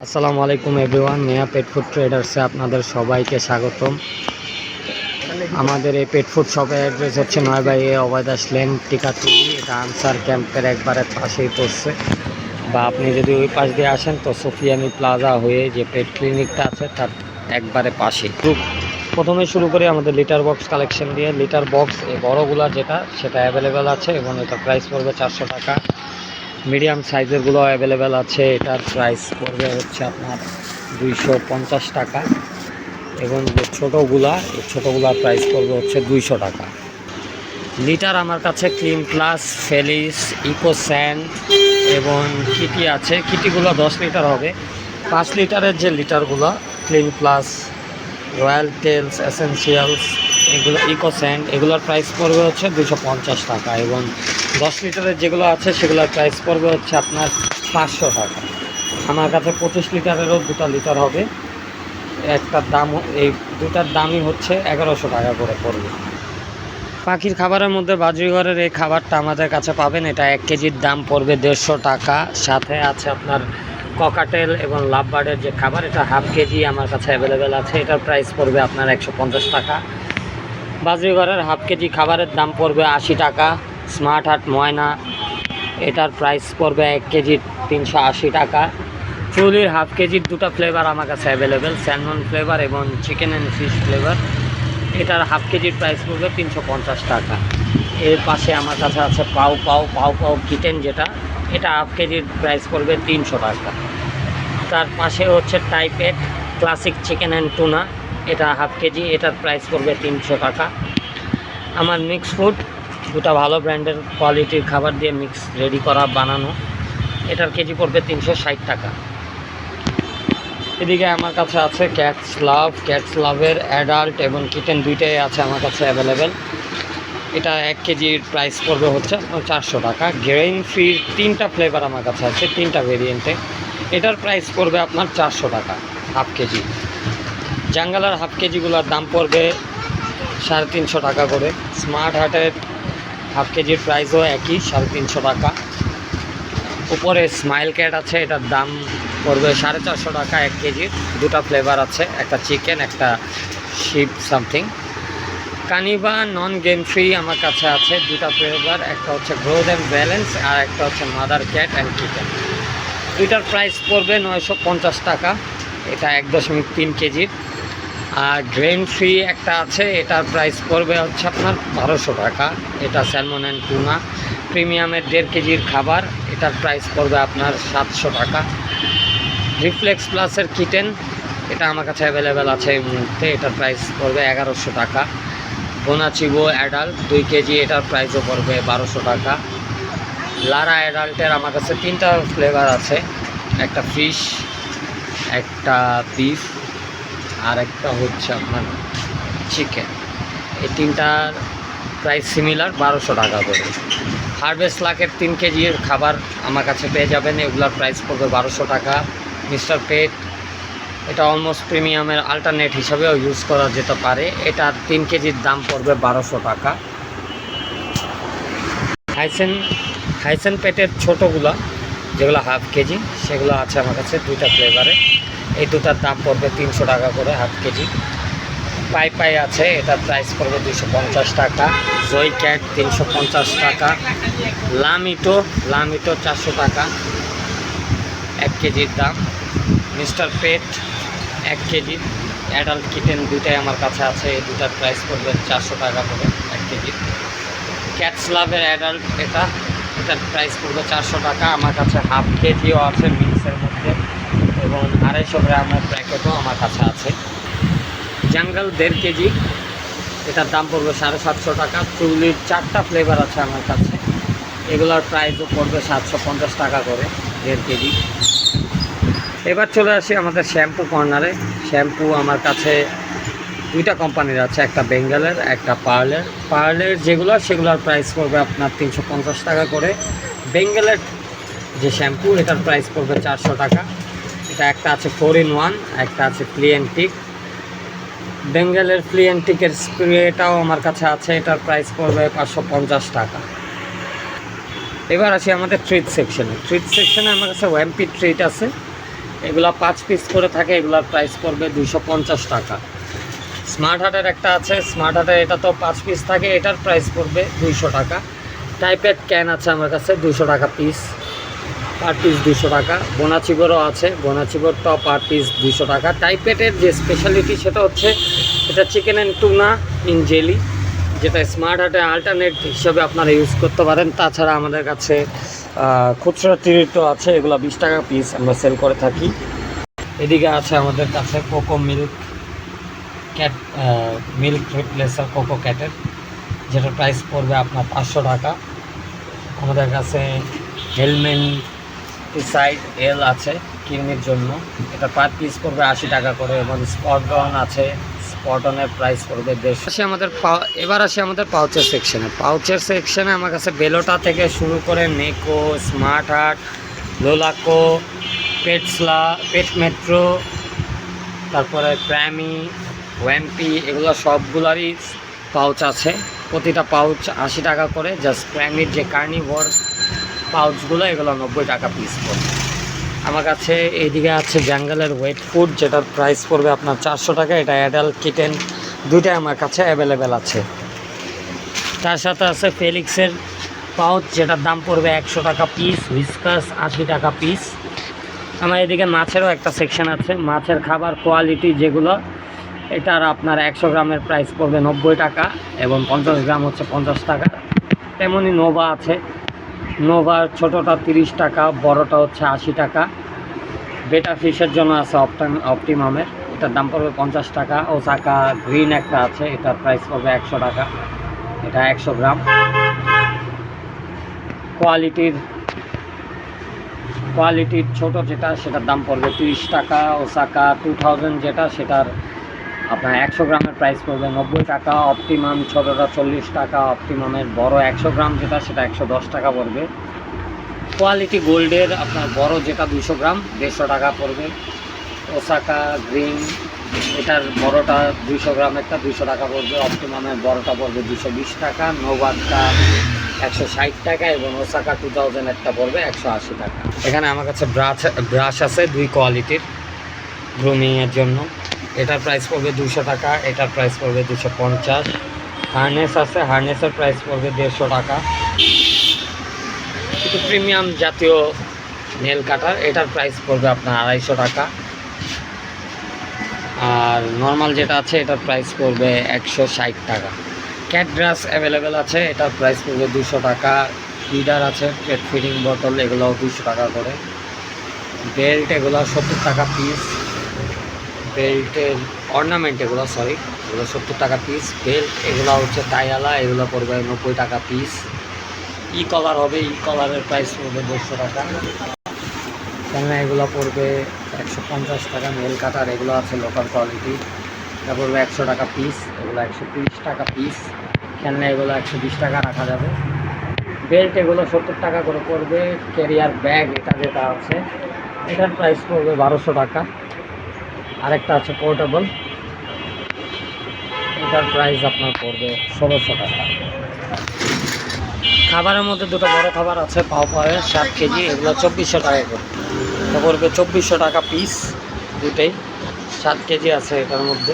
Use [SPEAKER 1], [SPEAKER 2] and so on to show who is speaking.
[SPEAKER 1] আসসালামু আলাইকুম everyone, Neha pet food ট্রেডার্সে আপনাদের সবাইকে স্বাগতম। আমাদের এই পেট ফুড শপের অ্যাড্রেস হচ্ছে 9/A অভয়দাস লেন, টিকাতুলি। এটা আনসার ক্যাম্পের একবারে পাশেই পড়ছে, বা আপনি যদি ওই পাশ দিয়ে আসেন তো সুফিয়ানি প্লাজা হয়ে যে পেট ক্লিনিকটা আছে তার একবারে পাশে। প্রথমে শুরু করি আমাদের লিটার বক্স কালেকশন দিয়ে। লিটার বক্স এই বড়োগুলা যেটা সেটা অ্যাভেলেবেল আছে এবং এটা প্রাইস পড়বে 400 টাকা। মিডিয়াম সাইজেরগুলো অ্যাভেলেবেল আছে, এটার প্রাইস পড়বে হচ্ছে আপনার 250 টাকা। এবং যে ছোটোগুলা, এই ছোটোগুলার প্রাইস পড়বে হচ্ছে 200 টাকা। লিটার আমার কাছে ক্লিন প্লাস, ফেলিস, ইকো স্যান্ড এবং কিটি আছে। কিটিগুলো 10 লিটার হবে। 5 লিটারের যে লিটারগুলো clean plus, royal tails, essentials, এগুলো ইকো স্যান্ড, এগুলোর প্রাইস পড়বে হচ্ছে 250 টাকা। এবং 10 লিটারের যেগুলো আছে সেগুলোর প্রাইস পড়বে হচ্ছে আপনার 500 টাকা। আমার কাছে 25 লিটারেরও 2টা লিটার হবে। একটার দাম, এই দুটার দামই হচ্ছে 1100 টাকা করে পড়বে। পাখির খাবারের মধ্যে বাজরিঘরের এই খাবারটা আমাদের কাছে পাবেন। এটা 1 কেজির দাম পড়বে 150 টাকা। সাথে আছে আপনার ককাটেল এবং লাভবার্ডের যে খাবার, এটা হাফ কেজি আমার কাছে অ্যাভেলেবেল আছে। এটার প্রাইস পড়বে আপনার 150 টাকা। বাজরিঘরের হাফ কেজি খাবারের দাম পড়বে 80 টাকা। স্মার্ট হার্ট ময়না, এটার প্রাইস পড়বে 1 কেজির 380 টাকা। চুলির হাফ কেজির 2টা ফ্লেভার আমার কাছে অ্যাভেলেবেল, স্যালমন ফ্লেভার এবং চিকেন অ্যান্ড ফিশ ফ্লেভার। এটার হাফ কেজির প্রাইস পড়বে 350 টাকা। এর পাশে আমার কাছে আছে পাও পাও পাও পাও কিটেন, যেটা এটা হাফ কেজির প্রাইস পড়বে 300 টাকা। তার পাশে হচ্ছে টাইপেড ক্লাসিক চিকেন অ্যান্ড টুনা, এটা হাফ কেজি, এটার প্রাইস পড়বে 300 টাকা। আমার মিক্স ফুড, দুটা ভালো ব্র্যান্ডের কোয়ালিটির খাবার দিয়ে মিক্স রেডি করা বানানো, এটার কেজি পড়বে 360 টাকা। এদিকে আমার কাছে আছে ক্যাটস লাভ। ক্যাটস লাভের অ্যাডাল্ট এবং কিটেন দুইটাই আছে আমার কাছে অ্যাভেলেবেল। এটা 1 কেজির প্রাইস পড়বে হচ্ছে 400 টাকা। গ্রেইন ফ্রি 3টা ফ্লেভার আমার কাছে আছে, 3টা ভেরিয়েন্টে। এটার প্রাইস পড়বে আপনার 400 টাকা হাফ কেজি। জাঙ্গালার হাফ কেজিগুলোর দাম পড়বে 350 টাকা করে। স্মার্ট হার্টের হাফ কেজির প্রাইসও একই, 350 টাকা। উপরে স্মাইল ক্যাট আছে, এটার দাম পড়বে 450 টাকা 1 কেজির। 2টা ফ্লেভার আছে, একটা চিকেন, একটা শিপ সামথিং। কানিবা নন গেম ফ্রি আমার কাছে আছে 2টা ফ্লেভার, একটা হচ্ছে গ্রোথ অ্যান্ড ব্যালেন্স আর একটা হচ্ছে মাদার ক্যাট অ্যান্ড কিটেন। দুইটার প্রাইস পড়বে 950 টাকা, এটা 1.3 কেজির। আর গ্রেন ফ্রি একটা আছে, এটার প্রাইস পড়বে হচ্ছে আপনার 1200 টাকা। এটা স্যালমন অ্যান্ড টুনা প্রিমিয়ামের 1.5 কেজির খাবার, এটার প্রাইস পড়বে আপনার 700 টাকা। রিফ্লেক্স প্লাসের কিটেন, এটা আমার কাছে অ্যাভেলেবেল আছে এই মুহূর্তে, এটার প্রাইস পড়বে 1100 টাকা। বোনাচিবো অ্যাডাল্ট 2 কেজি, এটার প্রাইসও পড়বে 1200 টাকা। লারা অ্যাডাল্টের আমার কাছে 3টা ফ্লেভার আছে, একটা ফিশ, একটা বিফ আর একটা হচ্ছে আপনার চিকেন। এই 3টার প্রাইস সিমিলার, 1200 টাকা করে। হারভেস্ট লাকের 3 কেজির খাবার আমার কাছে পেয়ে যাবেন, এগুলোর প্রাইস পড়বে 1200 টাকা। মিস্টার পেট, এটা অলমোস্ট প্রিমিয়ামের আল্টারনেট হিসাবেও ইউজ করা যেতে পারে, এটা 3 কেজির দাম পড়বে 1200 টাকা। হাইসেন পেটের ছোটোগুলো যেগুলো হাফ কেজি, সেগুলো আছে আমার কাছে 2টা ফ্লেভারে, এই 2টার দাম পড়বে 300 টাকা করে হাফ কেজি। পাই আছে, এটার প্রাইস পড়বে 250 টাকা। জয় ক্যাট 350 টাকা। লামিটো 400 টাকা 1 কেজির দাম। মিস্টার পেট 1 কেজি। অ্যাডাল্ট কিটেন দুইটাই আমার কাছে আছে, এই 2টার প্রাইস পড়বে 400 টাকা করে 1 কেজি। ক্যাটস লাভের অ্যাডাল্ট, এটার প্রাইস পড়বে 400 টাকা। আমার কাছে হাফ কেজিও আছে মিক্সের মধ্যে এবং 250 গ্রামের প্যাকেটও আমার কাছে আছে। জাঙ্গল 1.5 কেজি, এটার দাম পড়বে 750 টাকা। চুলির 4টা ফ্লেভার আছে আমার কাছে, এগুলোর প্রাইসও পড়বে 750 টাকা করে 1.5 কেজি। এবার চলে আসি আমাদের শ্যাম্পু কর্নারে। শ্যাম্পু আমার কাছে 2টা কোম্পানির আছে, একটা বেঙ্গলের, একটা পার্লের যেগুলো, সেগুলোর প্রাইস পড়বে আপনার 350 টাকা করে। বেঙ্গলের যে শ্যাম্পু, এটার প্রাইস পড়বে 400 টাকা। এটা একটা আছে 4-in-1, একটা আছে ফ্লিয়েন্টিক। বেঙ্গলের ফ্লিয়েন্টিকের স্প্রেটাও আমার কাছে আছে, এটার প্রাইস পড়বে 550 টাকা। এবার আসি আমাদের ট্রিট সেকশনে। ট্রিট সেকশনে আমার কাছে ওয়াম্পি ট্রিট আছে, এগুলা 5 পিস করে থাকে, এগুলার প্রাইস পড়বে 250 টাকা। স্মার্ট হার্টের একটা আছে, স্মার্ট হার্টের এটা তো 5 পিস থাকে, এটার প্রাইস পড়বে 200 টাকা। টাইপেড ক্যান আছে আমার কাছে 200 টাকা পিস, পার পিস 200 টাকা। বোনাচিবোরও আছে, বোনাচিবোরটাও পার পিস 200 টাকা। টাইপেডের যে স্পেশালিটি সেটা হচ্ছে এটা chicken and tuna in jelly, যেটা স্মার্ট হার্টে আল্টারনেট হিসেবে আপনারা ইউজ করতে পারেন। তাছাড়া আমাদের কাছে খুচরা টিরিটো আছে, এগুলো 20 টাকা পিস আমরা সেল করে থাকি। এদিকে আছে আমাদের কাছে coco milk cat, milk replacer coco ক্যাটের, যেটার প্রাইস পড়বে আপনার 500 টাকা। আমাদের কাছে হেলমেন্টিসাইড এল আছে কিউনির জন্য, এটা পার পিস পড়বে 80 টাকা করে। এবং স্পটন আছে, স্পটনের প্রাইস পড়বে 150। এবার আসি আমাদের পাউচের সেকশনে। পাউচের সেকশনে আমার কাছে বেলোটা থেকে শুরু করে নেকো, স্মার্ট হার্ট, লোলাকো, পেটসলা, পেট মেট্রো, তারপরে প্র্যামি, ওয়াম্পি, এগুলো সবগুলারই পাউচ আছে। প্রতিটা পাউচ 80 টাকা করে। জাস্ট প্র্যামির যে কার্নিভোর পাউচগুলো, এগুলো 90 টাকা পিস পড়বে আমার কাছে। এইদিকে আছে জাঙ্গলের ওয়েট ফুড, যেটার প্রাইস পড়বে আপনার 400 টাকা। এটা অ্যাডাল্ট কিটেন দুইটাই আমার কাছে অ্যাভেলেবেল আছে। তার সাথে আছে ফেলিক্সের পাউচ, যেটার দাম পড়বে 100 টাকা পিস। হুইস্কাস 80 টাকা পিস। আমার এদিকে মাছেরও একটা সেকশন আছে, মাছের খাবার কোয়ালিটি যেগুলো, এটার আপনার 100 গ্রামের প্রাইস পড়বে 90 টাকা এবং 50 গ্রাম হচ্ছে 50 টাকা। তেমনই নোভা আছে, নোভার ছোটোটা 30 টাকা, বড়টা হচ্ছে 80 টাকা। বেটা ফিশের জন্য আছে অপটিমামের, এটার দাম পড়বে 50 টাকা। ওসাকা গ্রিন একটা আছে, এটার প্রাইস পড়বে 100 টাকা, এটা 100 গ্রাম। কোয়ালিটির ছোট যেটা, সেটার দাম পড়বে 30 টাকা। ওসাকা 2000 যেটা, সেটার আপনার 100 গ্রামের প্রাইস পড়বে 90 টাকা। অপটিমাম ছোটোটা 40 টাকা। অপটিমামের বড় 100 গ্রাম যেটা, সেটা 110 টাকা পড়বে। কোয়ালিটি গোল্ডের আপনার বড় যেটা 200 গ্রাম 150 টাকা পড়বে। ওসাকা গ্রিন এটার বড়টা 200 গ্রামেরটা 200 টাকা পড়বে। অপটিমামের বড়টা পড়বে 220 টাকা। নোভারটা 160 টাকা এবং ওসাকা 2000 একটা পড়বে 180 টাকা। এখানে আমার কাছে ব্রাশ আছে 2 কোয়ালিটির গ্রুমিংয়ের জন্য, এটার প্রাইস পড়বে 200 টাকা, এটার প্রাইস পড়বে 250। হার্নেস আছে, হার্নেসের প্রাইস পড়বে 150 টাকা। কিন্তু প্রিমিয়াম জাতীয় নেল কাটার, এটার প্রাইস পড়বে আপনার 250 টাকা। আর নর্মাল যেটা আছে এটার প্রাইস পড়বে 160 টাকা। ক্যাট ব্রাশ অ্যাভেলেবেল আছে, এটার প্রাইস পড়বে 200 টাকা। ফিডার আছে, পেট ফিডিং বোতল, এগুলোও 200 টাকা করে। বেল্ট এগুলো 70 টাকা পিস। বেল্টের অর্নামেন্ট এগুলো এগুলো 70 টাকা পিস। বেল্ট এগুলো হচ্ছে টাইওয়ালা, এগুলো পড়বে 90 টাকা পিস। ই কলার হবে, ই কলারের প্রাইস পড়বে 150 টাকা। কেননা এগুলো পড়বে 150 টাকা। নেল কাটার এগুলো আছে লোকাল কোয়ালিটি, এটা পড়বে 100 টাকা পিস, এগুলো 130 টাকা পিস। কেননা এগুলো 120 টাকা রাখা যাবে। বেল্ট এগুলো 70 টাকা করে পড়বে। ক্যারিয়ার ব্যাগ এটা যেটা আছে, এটার প্রাইস পড়বে 1200 টাকা। আরেকটা আছে পোর্টেবল, এটার প্রাইস আপনার পড়বে 1600 টাকা। খাবারের মধ্যে দুটো বড় খাবার আছে পাও পাওয়ের 7 কেজি, এগুলো 2400 টাকা করে, এটা পড়বে 2400 টাকা পিস। দুটোই 7 কেজি আছে এটার মধ্যে।